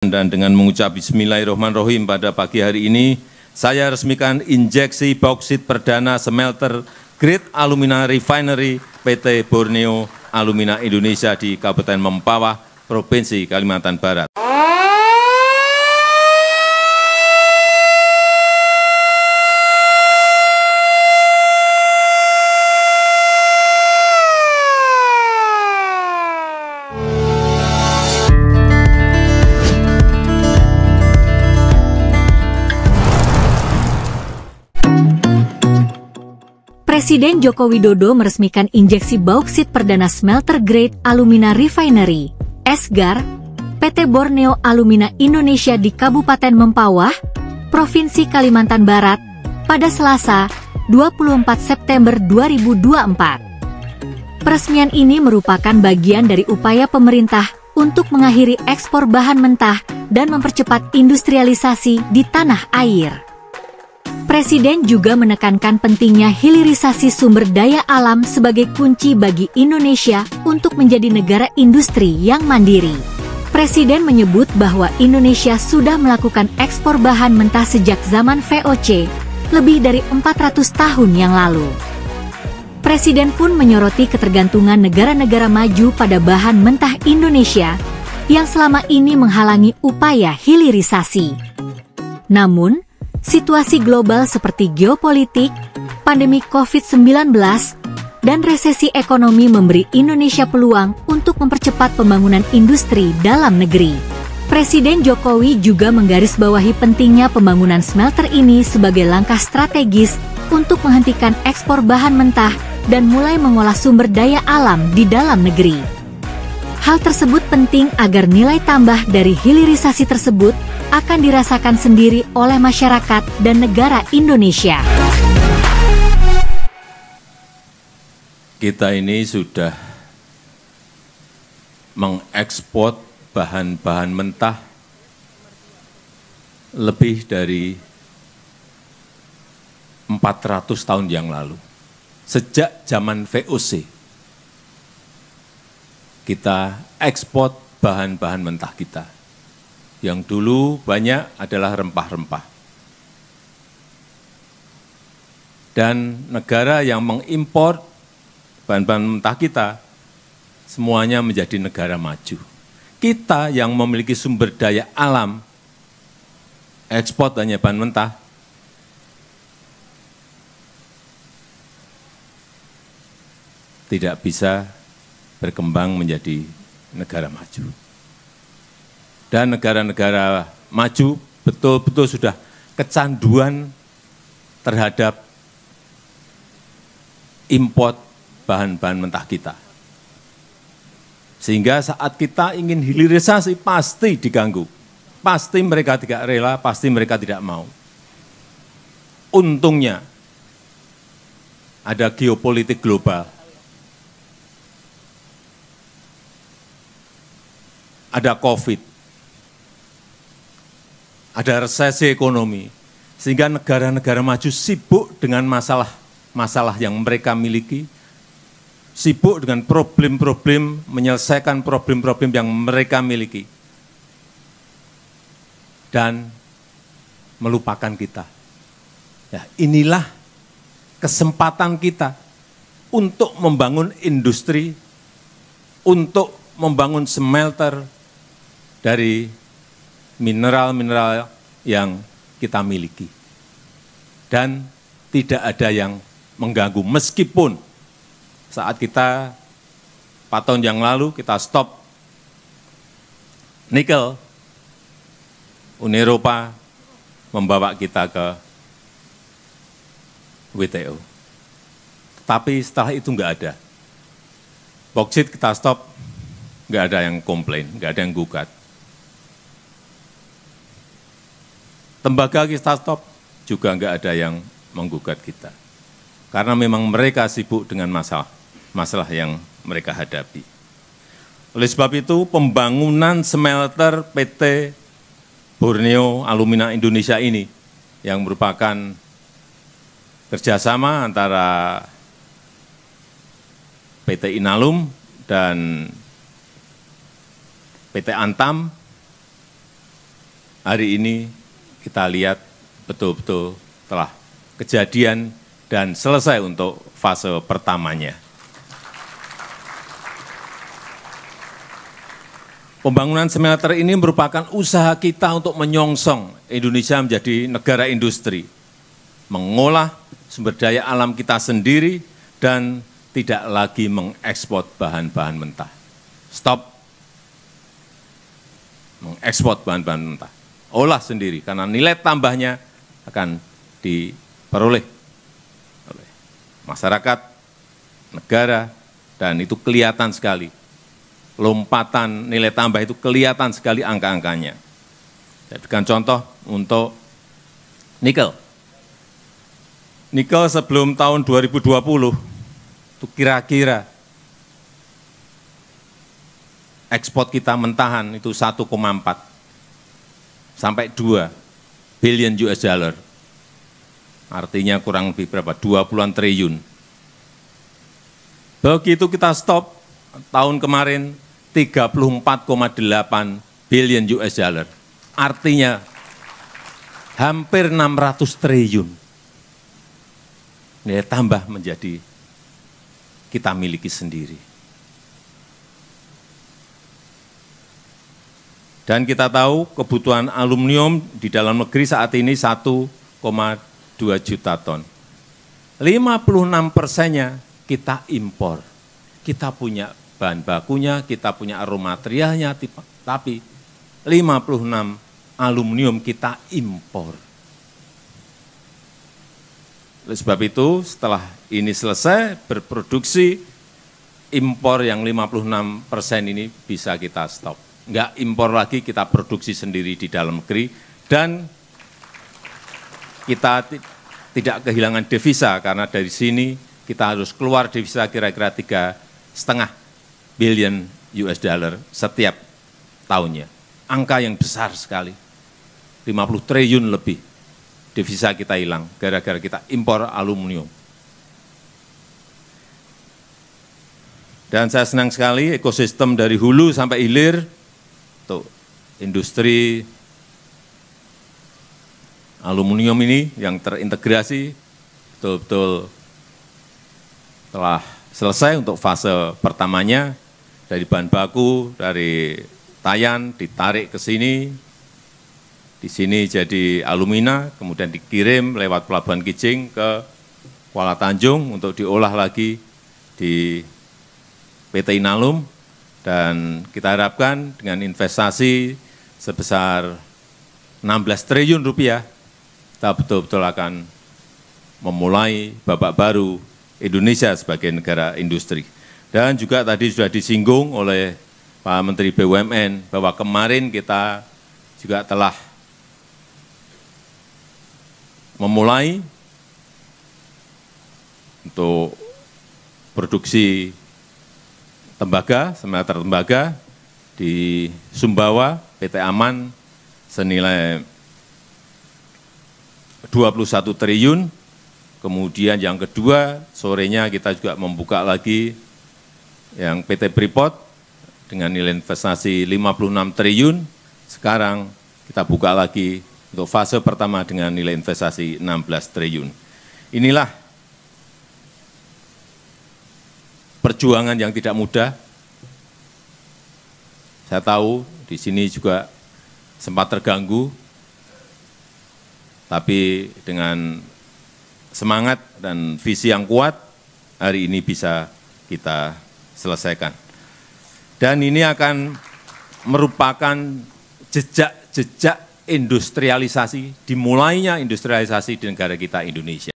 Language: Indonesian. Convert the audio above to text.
Dan dengan mengucap Bismillahirrahmanirrahim pada pagi hari ini, saya resmikan injeksi bauksit perdana smelter Grade Alumina Refinery PT Borneo Alumina Indonesia di Kabupaten Mempawah, Provinsi Kalimantan Barat. Presiden Joko Widodo meresmikan injeksi bauksit perdana smelter Grade Alumina Refinery, SGAR, PT Borneo Alumina Indonesia di Kabupaten Mempawah, Provinsi Kalimantan Barat, pada Selasa, 24 September 2024. Peresmian ini merupakan bagian dari upaya pemerintah untuk mengakhiri ekspor bahan mentah dan mempercepat industrialisasi di tanah air. Presiden juga menekankan pentingnya hilirisasi sumber daya alam sebagai kunci bagi Indonesia untuk menjadi negara industri yang mandiri. Presiden menyebut bahwa Indonesia sudah melakukan ekspor bahan mentah sejak zaman VOC, lebih dari 400 tahun yang lalu. Presiden pun menyoroti ketergantungan negara-negara maju pada bahan mentah Indonesia, yang selama ini menghalangi upaya hilirisasi. Namun, situasi global seperti geopolitik, pandemi COVID-19, dan resesi ekonomi memberi Indonesia peluang untuk mempercepat pembangunan industri dalam negeri. Presiden Jokowi juga menggarisbawahi pentingnya pembangunan smelter ini sebagai langkah strategis untuk menghentikan ekspor bahan mentah dan mulai mengolah sumber daya alam di dalam negeri. Hal tersebut penting agar nilai tambah dari hilirisasi tersebut akan dirasakan sendiri oleh masyarakat dan negara Indonesia. Kita ini sudah mengekspor bahan-bahan mentah lebih dari 400 tahun yang lalu. Sejak zaman VOC, kita ekspor bahan-bahan mentah kita. Yang dulu banyak adalah rempah-rempah. Dan negara yang mengimpor bahan-bahan mentah kita, semuanya menjadi negara maju. Kita yang memiliki sumber daya alam, ekspor hanya bahan mentah, tidak bisa berkembang menjadi negara maju. Dan negara-negara maju betul-betul sudah kecanduan terhadap import bahan-bahan mentah kita. Sehingga saat kita ingin hilirisasi pasti diganggu. Pasti mereka tidak rela, pasti mereka tidak mau. Untungnya ada geopolitik global. Ada COVID. Ada resesi ekonomi, sehingga negara-negara maju sibuk dengan masalah yang mereka miliki, sibuk dengan problem-problem, menyelesaikan problem-problem yang mereka miliki, dan melupakan kita. Ya, inilah kesempatan kita untuk membangun industri, untuk membangun smelter dari mineral-mineral yang kita miliki. Dan tidak ada yang mengganggu, meskipun saat kita 4 tahun yang lalu kita stop nikel, Uni Eropa membawa kita ke WTO. Tapi setelah itu enggak ada. Bauksit kita stop, enggak ada yang komplain, enggak ada yang gugat. Tembaga kita stop, juga enggak ada yang menggugat kita. Karena memang mereka sibuk dengan masalah yang mereka hadapi. Oleh sebab itu, pembangunan smelter PT Borneo Alumina Indonesia ini, yang merupakan kerjasama antara PT Inalum dan PT Antam, hari ini kita lihat betul-betul telah kejadian dan selesai untuk fase pertamanya. Pembangunan smelter ini merupakan usaha kita untuk menyongsong Indonesia menjadi negara industri, mengolah sumber daya alam kita sendiri, dan tidak lagi mengekspor bahan-bahan mentah. Stop mengekspor bahan-bahan mentah. Olah sendiri, karena nilai tambahnya akan diperoleh oleh masyarakat, negara, dan itu kelihatan sekali. Lompatan nilai tambah itu kelihatan sekali angka-angkanya. Saya berikan contoh untuk nikel. Nikel sebelum tahun 2020 itu kira-kira ekspor kita mentahan itu 1,4 sampai 2 billion US dollar. Artinya kurang lebih berapa? 20-an triliun. Begitu kita stop tahun kemarin 34,8 billion US dollar. Artinya hampir 600 triliun. Nilai tambah menjadi kita miliki sendiri. Dan kita tahu kebutuhan aluminium di dalam negeri saat ini 1,2 juta ton. 56%-nya kita impor. Kita punya bahan bakunya, kita punya raw materialnya, tapi 56 aluminium kita impor. Oleh sebab itu, setelah ini selesai berproduksi, impor yang 56% ini bisa kita stop. Enggak impor lagi, kita produksi sendiri di dalam negeri, dan kita tidak kehilangan devisa, karena dari sini kita harus keluar devisa kira-kira 3,5 billion US dollar setiap tahunnya. Angka yang besar sekali. 50 triliun lebih devisa kita hilang gara-gara kita impor aluminium. Dan saya senang sekali ekosistem dari hulu sampai hilir untuk industri aluminium ini yang terintegrasi betul-betul telah selesai untuk fase pertamanya. Dari bahan baku, dari Tayan ditarik ke sini, di sini jadi alumina, kemudian dikirim lewat Pelabuhan Kijing ke Kuala Tanjung untuk diolah lagi di PT Inalum, dan kita harapkan dengan investasi sebesar 16 triliun rupiah, kita betul-betul akan memulai babak baru Indonesia sebagai negara industri. Dan juga tadi sudah disinggung oleh Pak Menteri BUMN bahwa kemarin kita juga telah memulai untuk produksi tembaga, smelter tembaga di Sumbawa, PT Aman senilai 21 triliun. Kemudian yang kedua, sorenya kita juga membuka lagi yang PT Freeport dengan nilai investasi 56 triliun, sekarang kita buka lagi untuk fase pertama dengan nilai investasi 16 triliun. Inilah perjuangan yang tidak mudah. Saya tahu di sini juga sempat terganggu, tapi dengan semangat dan visi yang kuat, hari ini bisa kita selesaikan. Dan ini akan merupakan jejak-jejak industrialisasi, dimulainya industrialisasi di negara kita Indonesia.